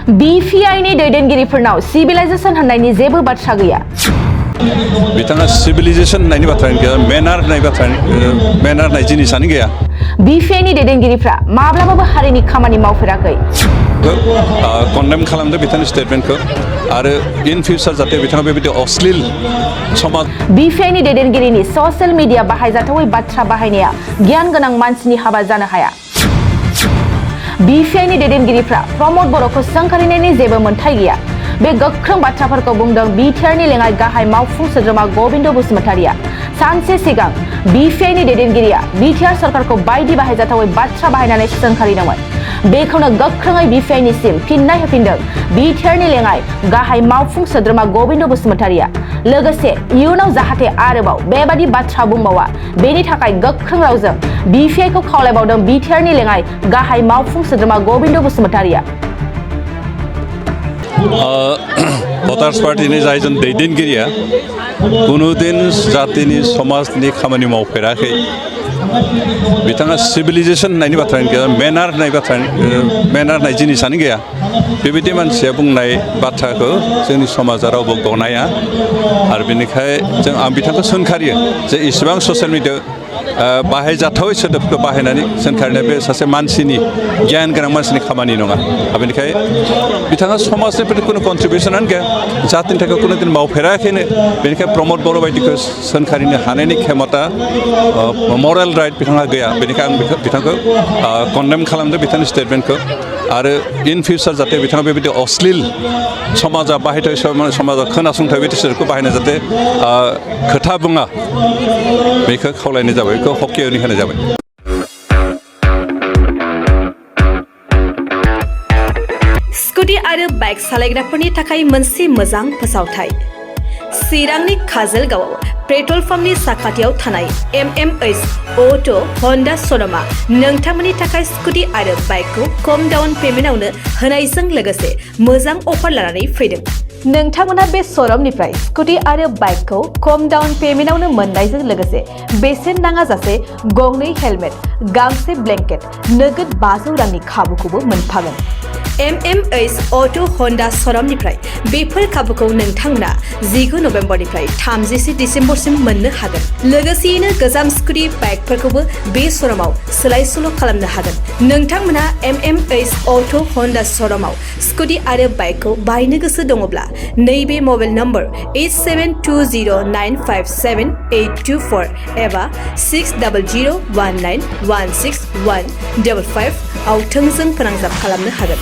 BPI नि दैदेनगिरिफोरनाव सिभिलाइजेशन होननायनि जेबो बाथ्रा गैया। बिथाङा सिभिलाइजेशन होननायनि बाथ्रायानो गैया, मेनार होननाय मेनार होननाय जिनिसानो गैया। BPI नि दैदेनगिरिफ्रा माब्लाबाबो हारिनि खामानि मावफेराखै। कन्डेम खालामदो बिथांनि स्टेटमेन्टखौ आरो इन फिउचार जाहाथे बिथाङा बेबायदि अश्लील समाज BPI नि दैदेनगिरिनि ससियेल मिडिया बाहायजाथावै बाथ्रा बाहायनाया गियान गोनां मानसिनि हाबा जानो हाया। BPI नि दैदेनगिरिफ्रा प्रमद बर'खौ सोंखारिनायनि जेबो मोन्थाय गैया। बे गोख्रों बाथ्राफोरखौ बुंदों BTR नि लेङाइ गाहाय मावफुं सोद्रोमा गबिन्द बसुमतारिया। सानसे सिगां BPI नि दैदेनगिरिया BTR सरकारखौ बायदि बाहायजाथावै बाथ्रा बाहायनानै सोंखारिदोंमोन। बेखौनो गोख्रोङै BPI निसिम फिननाय होफिनदों BTR नि लेङाइ गाहाय मावफुं सोद्रोमा गबिन्द बसुमतारिया। लोगोसे इयुनाव जाहाथे आरोबाव बेबादि बाथ्रा बुंबावा बेनि थाखाय गोख्रों रावजों BPI खौ खावलायबावदों BTR नि लेङाइ गाहाय मावफुं सोद्रोमा गबिन्द बसुमतारिया। भटार्स पार्टीनि जायजोन दैदेनगिरिया कुनुदिन जातिनि समाजनि खामानि मावफेराखै। बिथाङा सिभिलाइजेशन होननायनि बाथ्रायानो गैया, मेनार होननाय जिनिसानो गैया। बेबायदि मानसिया बुंनाय बाथ्राखौ जोंनि समाजा रावबो गनाया आरो बेनिखायनो आं बिथांखौ सोंखारियो जे इसेबां ससियेल मिडिया बाहायजाथावै सोदोबखौ बाहायनानै सोंखारिनाय बे सासे मानसिनि गियान गोनां मानसिनि खामानि नङा। बेनिखायनो बिथाङा समाजनि प्रति खुनु कन्ट्रिबिउसनानो गैया, जातिनि थाखाय खुनु दिन मावफेराखैनो। बेनिखायनो प्रमद बर' बायदिखौ सोंखारिनो हानायनि खेमता मरेल राइट बिथाङा गैया। बेनिखायनो आं बिथांखौ कन्डेम खालामदो बिथांनि स्टेटमेन्टखौ आरो इन फिउचार जाहाथे बिथाङा बेबायदि अश्लील समाजा बाहायथाय समाजाव खोनासंथाय बेबायदि सोदोबखौ बाहायनो जाहाथे खोथा बुङा बेखौ खावलायनाय जाबाय, बेखौ हकियावनि होनाय जाबाय। स्कुटी आरो बाइक सालायग्राफोरनि थाखाय मोनसे मोजां फोसावथाय। चिरांनि काजलगावआव पेट्रल पाम्पनि साखाथियाव थानाय MMH अटो हन्डा श'रुमआ नोंथांमोननि थाखाय स्कुटी आरो बाइकखौ खम डाउन पेमेन्टआवनो होनायजों लोगोसे मोजां अफार लानानै फैदों। नोंथांमोना बे श'रुमनिफ्राय स्कुटी आरो बाइकखौ खम डाउन पेमेन्टआवनो मोननायजों लोगोसे बेसेन नाङाजासे गंनै हेलमेट, गांसे ब्लेंकेट, नोगोद 500 रांनि खाबुखौबो मोनफागोन। MMH अटो हन्डा श'रुमनिफ्राय बेफोर खाबुखौ नोंथांमोना 19 नभेम्बरनिफ्राय 30 डिसेम्बरसिम मोननो हागोन। लोगोसेयैनो गोजाम स्कुटी बाइकफोरखौबो बे श'रुमाव सोलाय सोल' खालामनो हागोन। नोंथांमोना MMH अटो हन्डा श'रुमाव स्कुटी आरो बाइकखौ बायनो गोसो दङब्ला नैबे मबाइल नम्बर 8720957824 एबा 6001916155 आव थोंजों फोनांजाब खालामनो हागोन।